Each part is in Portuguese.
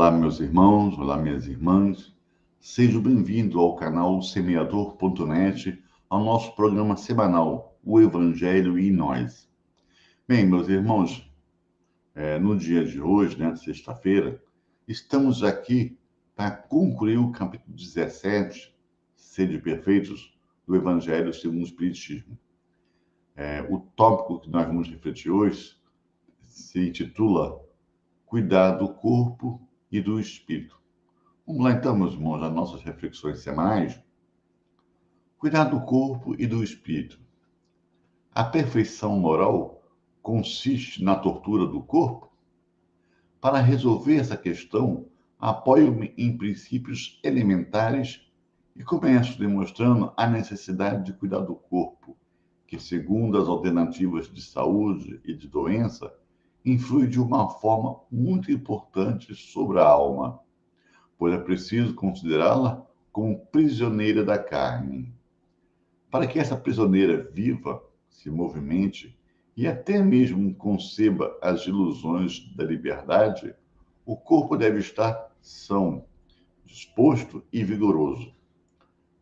Olá, meus irmãos, olá, minhas irmãs. Sejam bem-vindos ao canal Semeador.net, ao nosso programa semanal, O Evangelho e Nós. Bem, meus irmãos, no dia de hoje, sexta-feira, estamos aqui para concluir o capítulo 17, Sede Perfeitos, do Evangelho segundo o Espiritismo. O tópico que nós vamos refletir hoje se intitula Cuidar do Corpo e do Espírito. Vamos lá então, meus irmãos, as nossas reflexões semanais. Cuidar do corpo e do espírito. A perfeição moral consiste na tortura do corpo? Para resolver essa questão, apoio-me em princípios elementares e começo demonstrando a necessidade de cuidar do corpo, que, segundo as alternativas de saúde e de doença, influi de uma forma muito importante sobre a alma, pois é preciso considerá-la como prisioneira da carne. Para que essa prisioneira viva, se movimente e até mesmo conceba as ilusões da liberdade, o corpo deve estar são, disposto e vigoroso.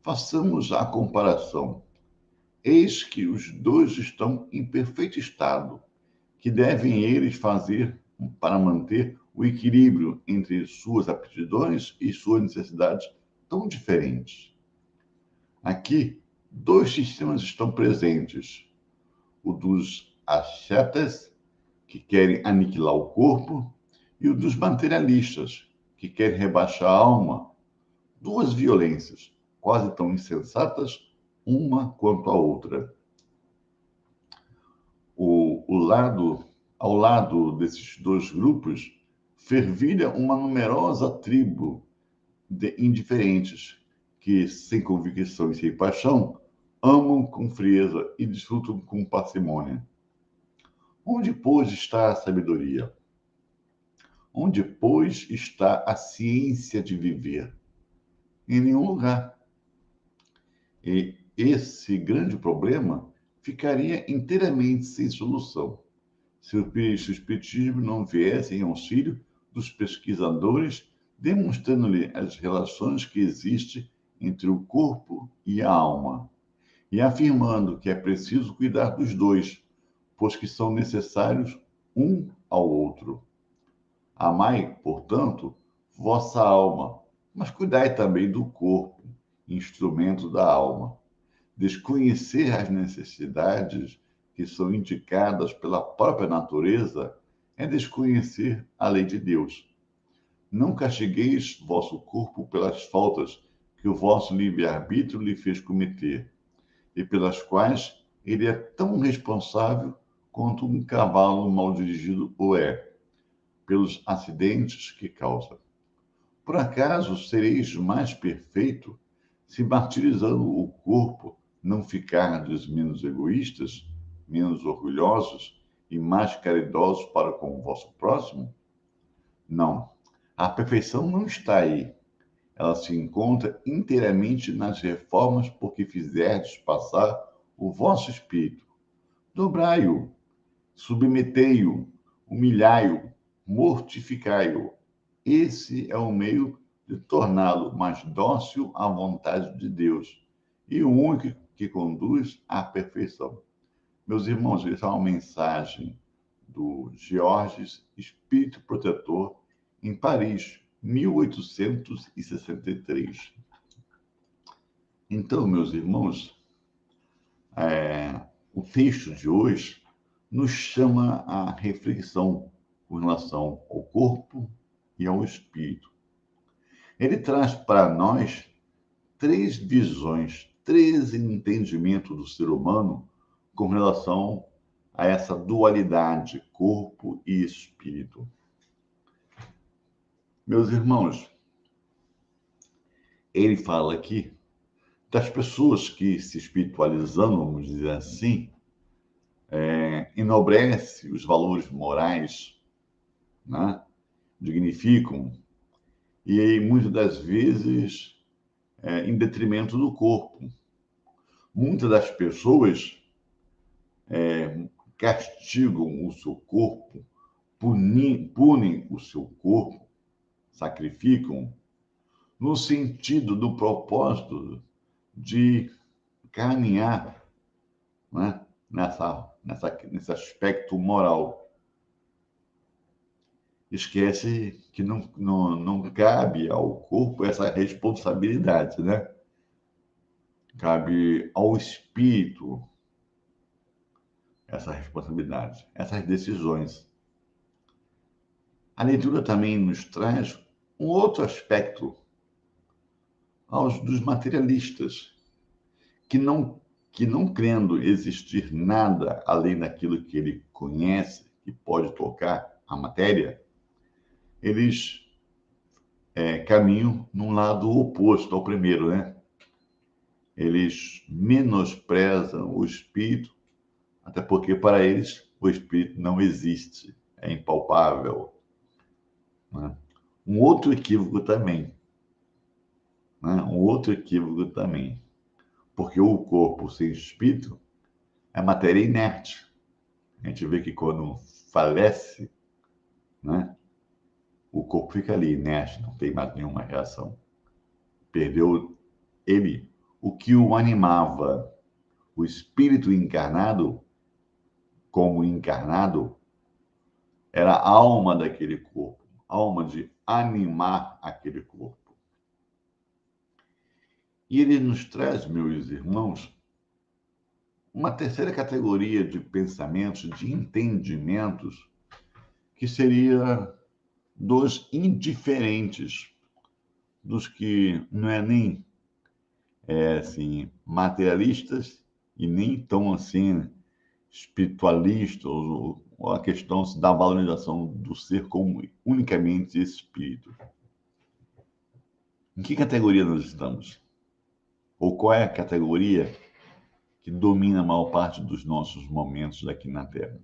Façamos a comparação. Eis que os dois estão em perfeito estado. Que devem eles fazer para manter o equilíbrio entre suas aptidões e suas necessidades tão diferentes? Aqui, dois sistemas estão presentes: o dos ascetas, que querem aniquilar o corpo, e o dos materialistas, que querem rebaixar a alma. Duas violências, quase tão insensatas, uma quanto a outra. Ao lado desses dois grupos, fervilha uma numerosa tribo de indiferentes que, sem convicção e sem paixão, amam com frieza e desfrutam com parcimônia. Onde, pois, está a sabedoria? Onde, pois, está a ciência de viver? Em nenhum lugar. E esse grande problema ficaria inteiramente sem solução se o Espiritismo não viesse em auxílio dos pesquisadores, demonstrando-lhe as relações que existem entre o corpo e a alma, e afirmando que é preciso cuidar dos dois, pois que são necessários um ao outro. Amai, portanto, vossa alma, mas cuidai também do corpo, instrumento da alma. Desconhecer as necessidades que são indicadas pela própria natureza é desconhecer a lei de Deus. Não castigueis vosso corpo pelas faltas que o vosso livre-arbítrio lhe fez cometer, e pelas quais ele é tão responsável quanto um cavalo mal dirigido o é, pelos acidentes que causa. Por acaso sereis mais perfeito se, martirizando o corpo, não ficardes menos egoístas, menos orgulhosos e mais caridosos para com o vosso próximo? Não. A perfeição não está aí. Ela se encontra inteiramente nas reformas por que fizerdes passar o vosso espírito. Dobrai-o, submetei-o, humilhai-o, mortificai-o. Esse é o meio de torná-lo mais dócil à vontade de Deus e o único que conduz à perfeição. Meus irmãos, essa é uma mensagem do Georges, Espírito Protetor, em Paris, 1863. Então, meus irmãos, o texto de hoje nos chama à reflexão com relação ao corpo e ao espírito. Ele traz para nós três visões, três entendimentos do ser humano com relação a essa dualidade, corpo e espírito. Meus irmãos, ele fala aqui das pessoas que se espiritualizando, vamos dizer assim, enobrece os valores morais, né? Dignificam, e aí, muitas das vezes, em detrimento do corpo. Muitas das pessoas castigam o seu corpo, punem o seu corpo, sacrificam no sentido do propósito de caminhar, né, nesse aspecto moral. Esquece que não cabe ao corpo essa responsabilidade, né? Cabe ao espírito essa responsabilidade, essas decisões. A leitura também nos traz um outro aspecto dos materialistas, que não crendo existir nada além daquilo que ele conhece, que pode tocar a matéria, eles caminham num lado oposto ao primeiro, né? Eles menosprezam o espírito, até porque para eles o espírito não existe, é impalpável, né? Um outro equívoco também, porque o corpo sem espírito é matéria inerte. A gente vê que quando falece, né, o corpo fica ali inerte, não tem mais nenhuma reação. Perdeu ele, o que o animava. O espírito encarnado, como encarnado, era a alma daquele corpo, a alma de animar aquele corpo. E ele nos traz, meus irmãos, uma terceira categoria de pensamentos, de entendimentos, que seria dos indiferentes, dos que não é nem assim, materialistas e nem tão assim espiritualistas, ou a questão da valorização do ser como unicamente espírito. Em que categoria nós estamos? Ou qual é a categoria que domina a maior parte dos nossos momentos aqui na Terra?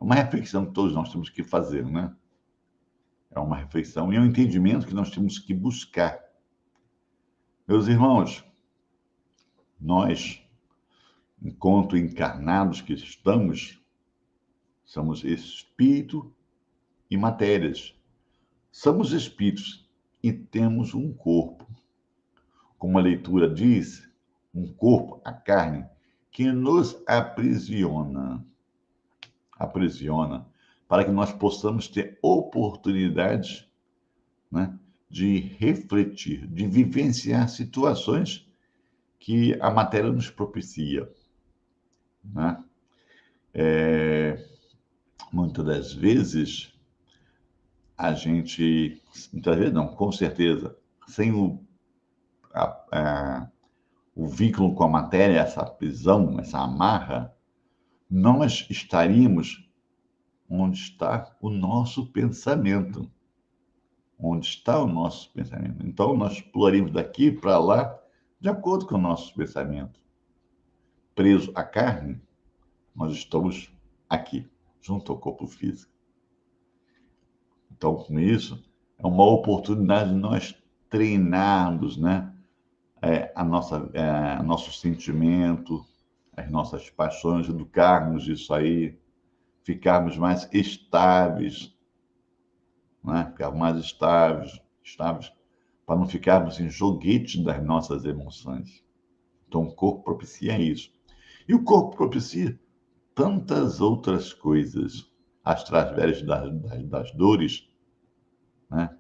É uma reflexão que todos nós temos que fazer, né? É uma reflexão e é um entendimento que nós temos que buscar. Meus irmãos, nós, enquanto encarnados que estamos, somos espírito e matérias. Somos espíritos e temos um corpo. Como a leitura diz, um corpo, a carne, que nos aprisiona para que nós possamos ter oportunidade, né, de refletir, de vivenciar situações que a matéria nos propicia, né? Muitas das vezes, muitas vezes não, com certeza, sem o vínculo com a matéria, essa prisão, essa amarra, nós estaríamos onde está o nosso pensamento. Onde está o nosso pensamento? Então, nós pularíamos daqui para lá de acordo com o nosso pensamento. Preso à carne, nós estamos aqui, junto ao corpo físico. Então, com isso, é uma oportunidade de nós treinarmos, né, nosso sentimento, as nossas paixões, educarmos isso aí, ficarmos mais estáveis, né? Ficarmos mais estáveis, para não ficarmos em joguete das nossas emoções. Então, o corpo propicia isso. E o corpo propicia tantas outras coisas, através das dores, né?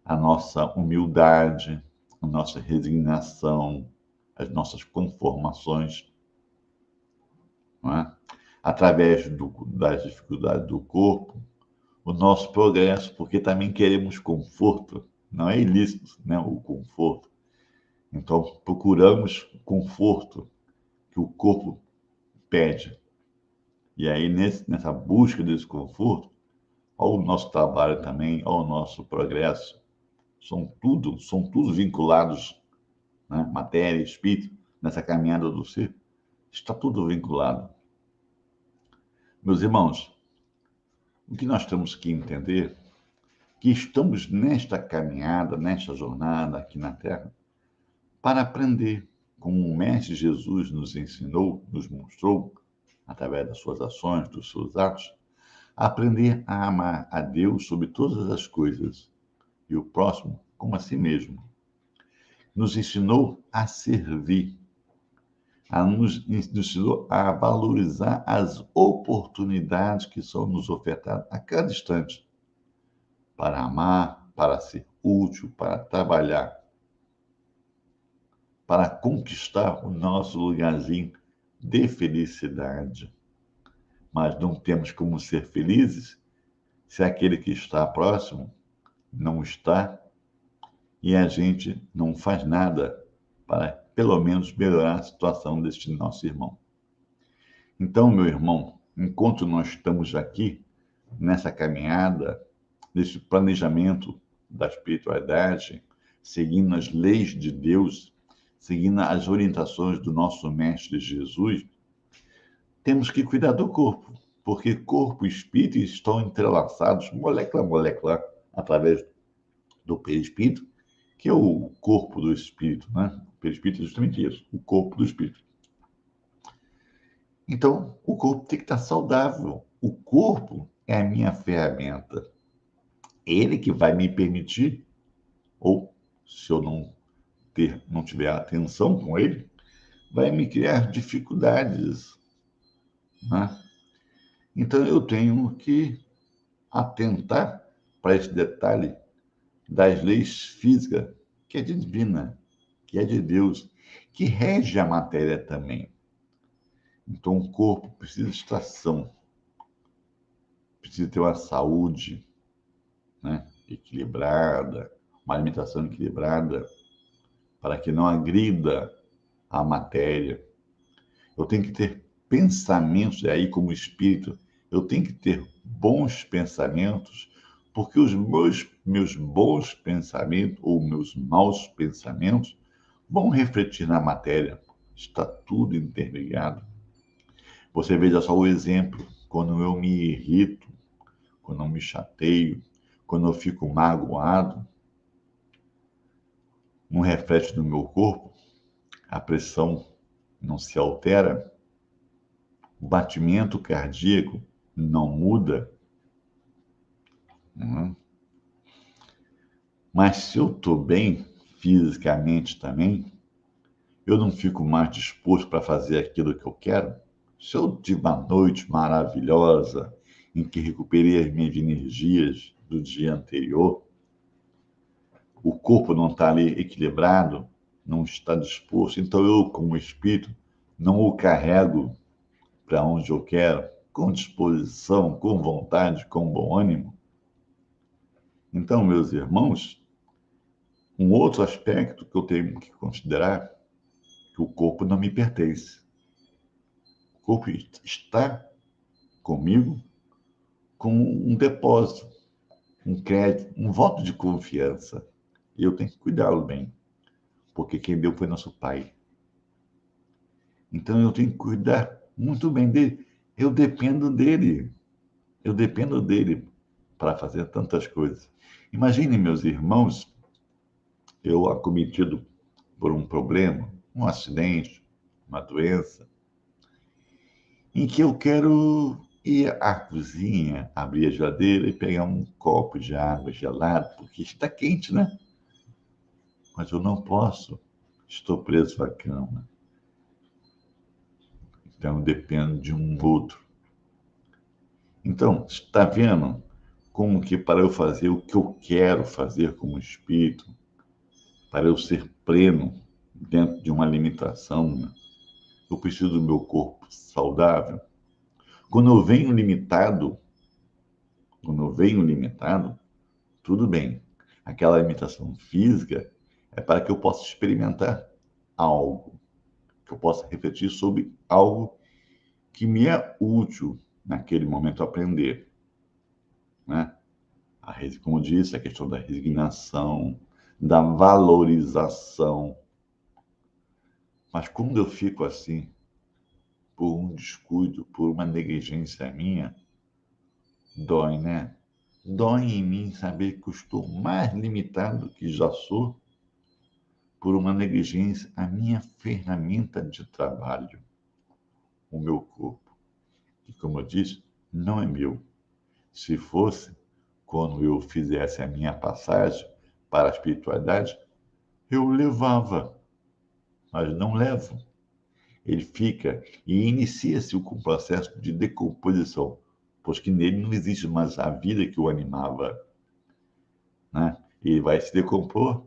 A nossa humildade, a nossa resignação, as nossas conformações, não é? Através das dificuldades do corpo, o nosso progresso, porque também queremos conforto, não é ilícito, né, o conforto. Então, procuramos conforto que o corpo pede. E aí, nessa busca desse conforto, ao nosso trabalho também, ao nosso progresso, são tudo vinculados, né? Matéria, espírito, nessa caminhada do ser, está tudo vinculado. Meus irmãos, o que nós temos que entender é que estamos nesta caminhada, nesta jornada aqui na Terra, para aprender, como o Mestre Jesus nos ensinou, nos mostrou, através das suas ações, dos seus atos, a aprender a amar a Deus sobre todas as coisas, e o próximo como a si mesmo. Nos ensinou a servir, nos ensinou a valorizar as oportunidades que são nos ofertadas a cada instante para amar, para ser útil, para trabalhar, para conquistar o nosso lugarzinho de felicidade. Mas não temos como ser felizes se aquele que está próximo não está e a gente não faz nada para, pelo menos, melhorar a situação deste nosso irmão. Então, meu irmão, enquanto nós estamos aqui nessa caminhada, nesse planejamento da espiritualidade, seguindo as leis de Deus, seguindo as orientações do nosso Mestre Jesus, temos que cuidar do corpo, porque corpo e espírito estão entrelaçados, molécula a molécula, através do perispírito, que é o corpo do espírito, né? O perispírito é justamente isso, o corpo do espírito. Então, o corpo tem que estar saudável. O corpo é a minha ferramenta. Ele que vai me permitir, ou se eu não tiver atenção com ele, vai me criar dificuldades, né? Então, eu tenho que atentar para esse detalhe das leis físicas, que é divina, que é de Deus, que rege a matéria também. Então, o corpo precisa de estação, precisa ter uma saúde, né, equilibrada, uma alimentação equilibrada, para que não agrida a matéria. Eu tenho que ter pensamentos, e aí como espírito, eu tenho que ter bons pensamentos, porque os meus bons pensamentos ou meus maus pensamentos vão refletir na matéria. Está tudo interligado. Você veja só o exemplo, quando eu me irrito, quando eu me chateio, quando eu fico magoado, não reflete no meu corpo, a pressão não se altera, o batimento cardíaco não muda. Né? Mas se eu estou bem fisicamente também, eu não fico mais disposto para fazer aquilo que eu quero. Se eu tive uma noite maravilhosa, em que recuperei as minhas energias do dia anterior, o corpo não está ali equilibrado, não está disposto, então eu, como espírito, não o carrego para onde eu quero, com disposição, com vontade, com bom ânimo. Então, meus irmãos, um outro aspecto que eu tenho que considerar é que o corpo não me pertence. O corpo está comigo como um depósito, um crédito, um voto de confiança. E eu tenho que cuidá-lo bem, porque quem deu foi nosso Pai. Então eu tenho que cuidar muito bem dele. Eu dependo dele para fazer tantas coisas. Imagine, meus irmãos, eu acometido por um problema, um acidente, uma doença, em que eu quero ir à cozinha, abrir a geladeira e pegar um copo de água gelada, porque está quente, né? Mas eu não posso, estou preso à cama. Então, eu dependo de um outro. Então, está vendo como que para eu fazer o que eu quero fazer como espírito, para eu ser pleno dentro de uma limitação, né? Eu preciso do meu corpo saudável. Quando eu venho limitado, tudo bem. Aquela limitação física é para que eu possa experimentar algo, que eu possa refletir sobre algo que me é útil naquele momento aprender, né? Como eu disse, a questão da resignação, da valorização. Mas quando eu fico assim, por um descuido, por uma negligência minha, dói, né? Dói em mim saber que eu estou mais limitado que já sou por uma negligência a minha ferramenta de trabalho, o meu corpo, que, como eu disse, não é meu. Se fosse, quando eu fizesse a minha passagem, para a espiritualidade, eu levava, mas não levo. Ele fica e inicia-se com o processo de decomposição, pois que nele não existe mais a vida que o animava, né? Ele vai se decompor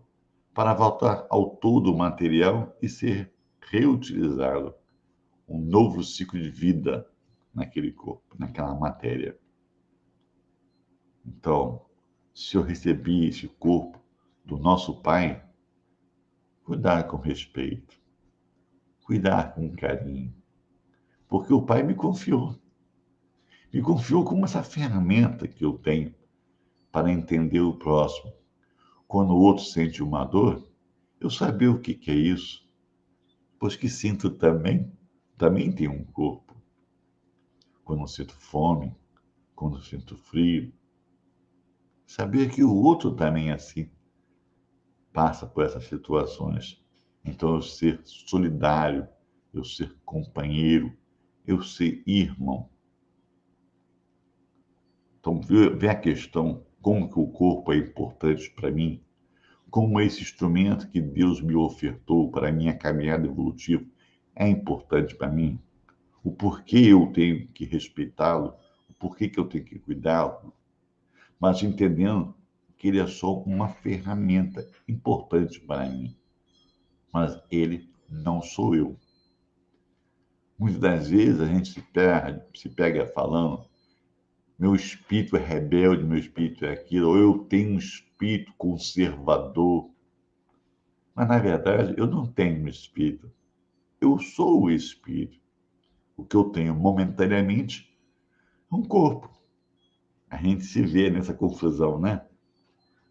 para voltar ao todo material e ser reutilizado. Um novo ciclo de vida naquele corpo, naquela matéria. Então, se eu recebi esse corpo do nosso Pai, cuidar com respeito, cuidar com carinho, porque o Pai me confiou. Me confiou como essa ferramenta que eu tenho para entender o próximo. Quando o outro sente uma dor, eu saber o que é isso, pois que sinto também tenho um corpo. Quando eu sinto fome, quando eu sinto frio, saber que o outro também é assim, passa por essas situações. Então, eu ser solidário, eu ser companheiro, eu ser irmão. Então, vê a questão, como que o corpo é importante para mim, como esse instrumento que Deus me ofertou para a minha caminhada evolutiva é importante para mim, o porquê eu tenho que respeitá-lo, o porquê que eu tenho que cuidá-lo, mas entendendo que ele é só uma ferramenta importante para mim, mas ele não sou eu. Muitas das vezes a gente se pega falando, meu espírito é rebelde, meu espírito é aquilo, ou eu tenho um espírito conservador. Mas, na verdade, eu não tenho um espírito. Eu sou o espírito. O que eu tenho momentaneamente é um corpo. A gente se vê nessa confusão, né?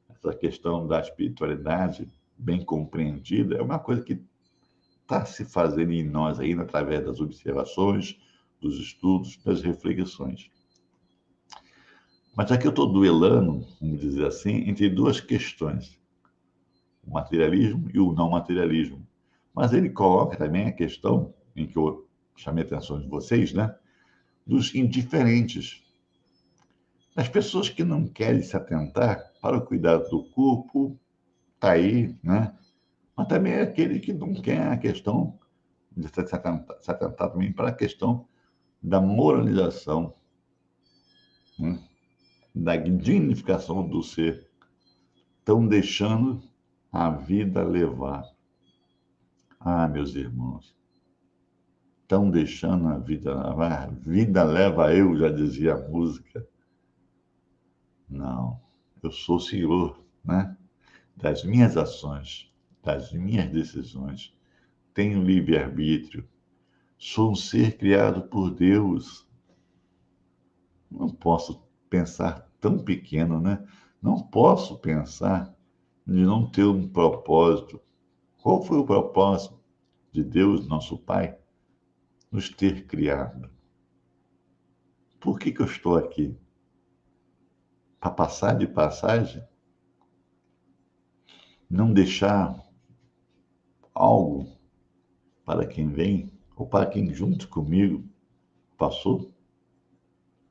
Essa questão da espiritualidade bem compreendida é uma coisa que está se fazendo em nós ainda através das observações, dos estudos, das reflexões. Mas aqui eu estou duelando, vamos dizer assim, entre duas questões, o materialismo e o não materialismo. Mas ele coloca também a questão, em que eu chamei a atenção de vocês, né, dos indiferentes, das pessoas que não querem se atentar para o cuidado do corpo, está aí, né? Mas também é aquele que não quer a questão de se atentar também para a questão da moralização, né? Da dignificação do ser. Estão deixando a vida levar. Ah, meus irmãos, estão deixando a vida levar. A vida leva eu, já dizia a música. Não, eu sou senhor, né? Das minhas ações, das minhas decisões. Tenho livre-arbítrio. Sou um ser criado por Deus. Não posso pensar tão pequeno, né? Não posso pensar de não ter um propósito. Qual foi o propósito de Deus, nosso Pai, nos ter criado? Por que eu estou aqui? Para passar de passagem? Não deixar algo para quem vem ou para quem junto comigo passou?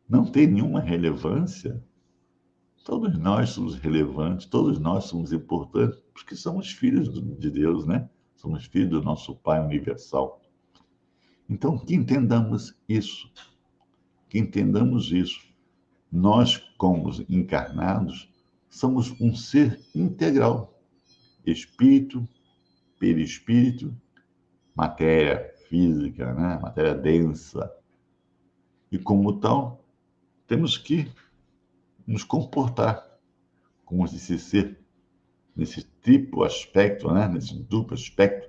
Não tem nenhuma relevância? Todos nós somos relevantes, todos nós somos importantes, porque somos filhos de Deus, né? Somos filhos do nosso Pai universal. Então, que entendamos isso, que entendamos isso. Nós, como encarnados, somos um ser integral. Espírito, perispírito, matéria física, né? Matéria densa. E como tal, temos que nos comportar como esse ser, nesse triplo aspecto, né? Nesse duplo aspecto,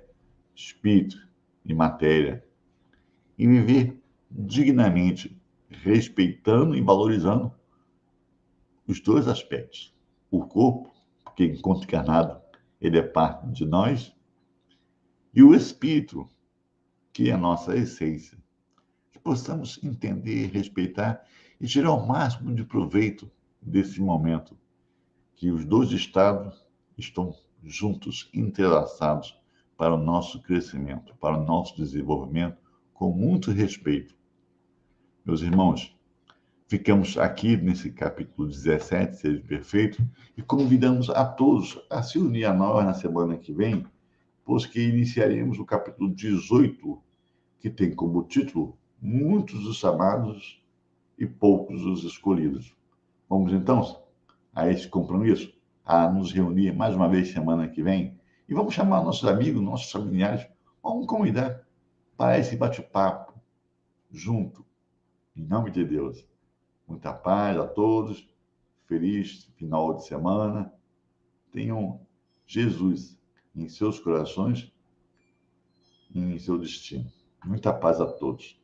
espírito e matéria, e viver dignamente, respeitando e valorizando os dois aspectos. O corpo, porque enquanto encarnado, ele é parte de nós, e o espírito, que é a nossa essência. Que possamos entender, respeitar e tirar o máximo de proveito desse momento, que os dois estados estão juntos, entrelaçados para o nosso crescimento, para o nosso desenvolvimento, com muito respeito. Meus irmãos, Ficamos aqui nesse capítulo 17, Seja Perfeito, e convidamos a todos a se unir a nós na semana que vem, pois que iniciaremos o capítulo 18, que tem como título Muitos os chamados e poucos os escolhidos. Vamos então a esse compromisso, a nos reunir mais uma vez semana que vem, e vamos chamar nossos amigos, nossos familiares, vamos convidar para esse bate-papo junto, em nome de Deus. Muita paz a todos, feliz final de semana. Tenham Jesus em seus corações e em seu destino. Muita paz a todos.